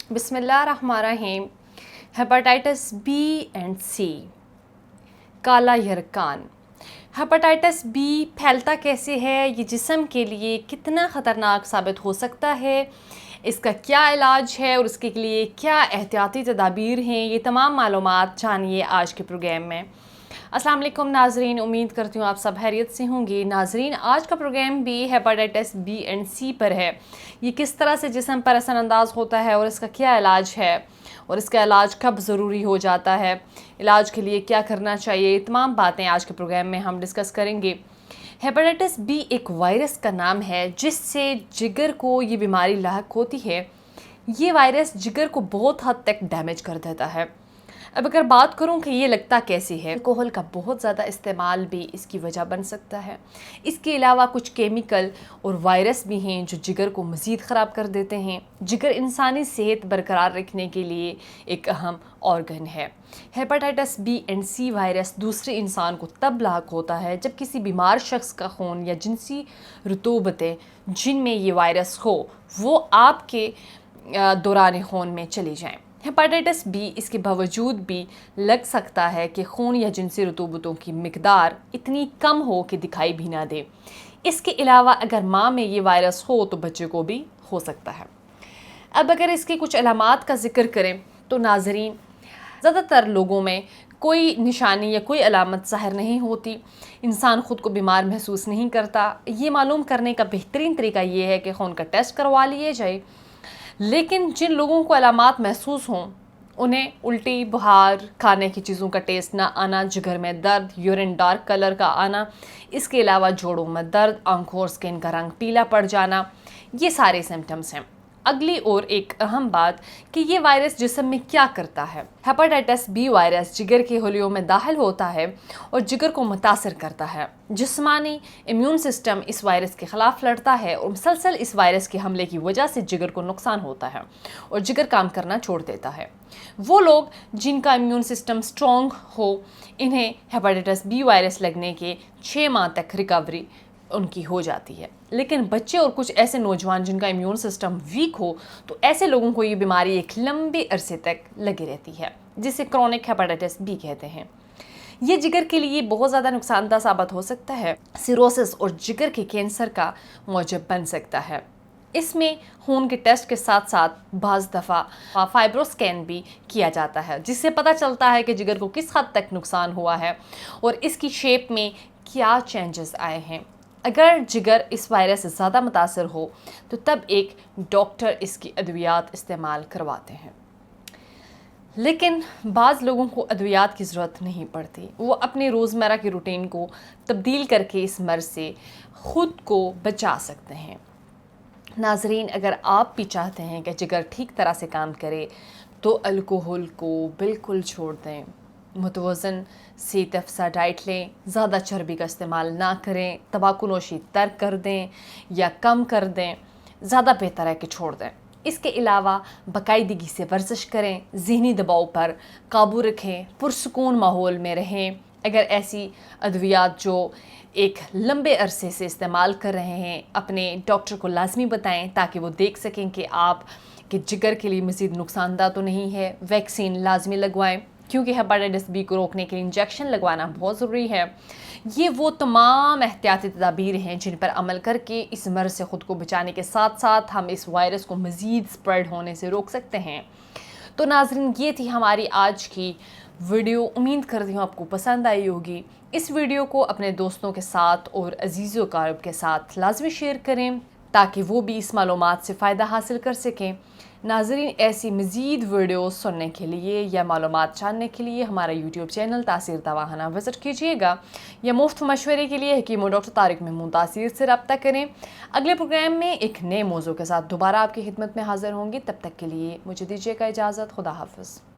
بسم اللہ الرحمن الرحیم۔ ہیپاٹائٹس بی اینڈ سی، کالا یرکان۔ ہیپاٹائٹس بی پھیلتا کیسے ہے، یہ جسم کے لیے کتنا خطرناک ثابت ہو سکتا ہے، اس کا کیا علاج ہے اور اس کے لیے کیا احتیاطی تدابیر ہیں، یہ تمام معلومات جانیے آج کے پروگرام میں۔ السلام علیکم ناظرین، امید کرتی ہوں آپ سب خیریت سے ہوں گے۔ ناظرین، آج کا پروگرام بھی ہیپاٹائٹس بی اینڈ سی پر ہے۔ یہ کس طرح سے جسم پر اثر انداز ہوتا ہے اور اس کا کیا علاج ہے اور اس کا علاج کب ضروری ہو جاتا ہے، علاج کے لیے کیا کرنا چاہیے، یہ تمام باتیں آج کے پروگرام میں ہم ڈسکس کریں گے۔ ہیپاٹائٹس بی ایک وائرس کا نام ہے جس سے جگر کو یہ بیماری لاحق ہوتی ہے۔ یہ وائرس جگر کو بہت حد تک ڈیمیج کر دیتا ہے۔ اب اگر بات کروں کہ یہ لگتا کیسے ہے، الکوہل کا بہت زیادہ استعمال بھی اس کی وجہ بن سکتا ہے۔ اس کے علاوہ کچھ کیمیکل اور وائرس بھی ہیں جو جگر کو مزید خراب کر دیتے ہیں۔ جگر انسانی صحت برقرار رکھنے کے لیے ایک اہم آرگن ہے۔ Hepatitis B and C virus دوسرے انسان کو تب لاحق ہوتا ہے جب کسی بیمار شخص کا خون یا جنسی رطوبتیں جن میں یہ وائرس ہو وہ آپ کے دوران خون میں چلی جائیں۔ ہیپاٹائٹس بی اس کے باوجود بھی لگ سکتا ہے کہ خون یا جنسی رطوبتوں کی مقدار اتنی کم ہو کہ دکھائی بھی نہ دے۔ اس کے علاوہ اگر ماں میں یہ وائرس ہو تو بچے کو بھی ہو سکتا ہے۔ اب اگر اس کی کچھ علامات کا ذکر کریں تو ناظرین، زیادہ تر لوگوں میں کوئی نشانی یا کوئی علامت ظاہر نہیں ہوتی، انسان خود کو بیمار محسوس نہیں کرتا۔ یہ معلوم کرنے کا بہترین طریقہ یہ ہے کہ خون کا ٹیسٹ کروا لیے جائے۔ لیکن جن لوگوں کو علامات محسوس ہوں انہیں الٹی، بخار، کھانے کی چیزوں کا ٹیسٹ نہ آنا، جگر میں درد، یورین ڈارک کلر کا آنا، اس کے علاوہ جوڑوں میں درد، آنکھوں اور سکن کا رنگ پیلا پڑ جانا، یہ سارے سمپٹمز ہیں۔ اگلی اور ایک اہم بات کہ یہ وائرس جسم میں کیا کرتا ہے۔ ہیپاٹائٹس بی وائرس جگر کے خلیوں میں داخل ہوتا ہے اور جگر کو متاثر کرتا ہے۔ جسمانی امیون سسٹم اس وائرس کے خلاف لڑتا ہے اور مسلسل اس وائرس کے حملے کی وجہ سے جگر کو نقصان ہوتا ہے اور جگر کام کرنا چھوڑ دیتا ہے۔ وہ لوگ جن کا امیون سسٹم سٹرونگ ہو انہیں ہیپاٹائٹس بی وائرس لگنے کے 6 ماہ تک ریکوری ان کی ہو جاتی ہے۔ لیکن بچے اور کچھ ایسے نوجوان جن کا امیون سسٹم ویک ہو تو ایسے لوگوں کو یہ بیماری ایک لمبے عرصے تک لگی رہتی ہے جسے کرونک ہیپاٹائٹس بی کہتے ہیں۔ یہ جگر کے لیے بہت زیادہ نقصان دہ ثابت ہو سکتا ہے، سیروسس اور جگر کے کینسر کا موجب بن سکتا ہے۔ اس میں خون کے ٹیسٹ کے ساتھ ساتھ بعض دفعہ فائبروسکین بھی کیا جاتا ہے جس سے پتہ چلتا ہے کہ جگر کو کس حد تک نقصان ہوا ہے اور اس کی شیپ میں کیا چینجز آئے ہیں۔ اگر جگر اس وائرس سے زیادہ متاثر ہو تو تب ایک ڈاکٹر اس کی ادویات استعمال کرواتے ہیں۔ لیکن بعض لوگوں کو ادویات کی ضرورت نہیں پڑتی، وہ اپنے روزمرہ کی روٹین کو تبدیل کر کے اس مرض سے خود کو بچا سکتے ہیں۔ ناظرین، اگر آپ بھی چاہتے ہیں کہ جگر ٹھیک طرح سے کام کرے تو الکوہل کو بالکل چھوڑ دیں، متوازن صحت افزا ڈائٹ لیں، زیادہ چربی کا استعمال نہ کریں، تمباکو نوشی ترک کر دیں یا کم کر دیں، زیادہ بہتر ہے کہ چھوڑ دیں۔ اس کے علاوہ باقاعدگی سے ورزش کریں، ذہنی دباؤ پر قابو رکھیں، پرسکون ماحول میں رہیں۔ اگر ایسی ادویات جو ایک لمبے عرصے سے استعمال کر رہے ہیں اپنے ڈاکٹر کو لازمی بتائیں تاکہ وہ دیکھ سکیں کہ آپ کے جگر کے لیے مزید نقصان دہ تو نہیں ہے۔ ویکسین لازمی لگوائیں کیونکہ ہیپاٹائٹس بی کو روکنے کے لیے انجیکشن لگوانا بہت ضروری ہے۔ یہ وہ تمام احتیاطی تدابیر ہیں جن پر عمل کر کے اس مرض سے خود کو بچانے کے ساتھ ساتھ ہم اس وائرس کو مزید سپریڈ ہونے سے روک سکتے ہیں۔ تو ناظرین، یہ تھی ہماری آج کی ویڈیو، امید کرتی ہوں آپ کو پسند آئی ہوگی۔ اس ویڈیو کو اپنے دوستوں کے ساتھ اور عزیز و اقارب کے ساتھ لازمی شیئر کریں تاکہ وہ بھی اس معلومات سے فائدہ حاصل کر سکیں۔ ناظرین، ایسی مزید ویڈیوز سننے کے لیے یا معلومات جاننے کے لیے ہمارا یوٹیوب چینل تاثیر تواہنہ وزٹ کیجیے گا یا مفت مشورے کے لیے حکیم و ڈاکٹر طارق محمود تاثیر سے رابطہ کریں۔ اگلے پروگرام میں ایک نئے موضوع کے ساتھ دوبارہ آپ کی خدمت میں حاضر ہوں گی، تب تک کے لیے مجھے دیجیے گا اجازت۔ خدا حافظ۔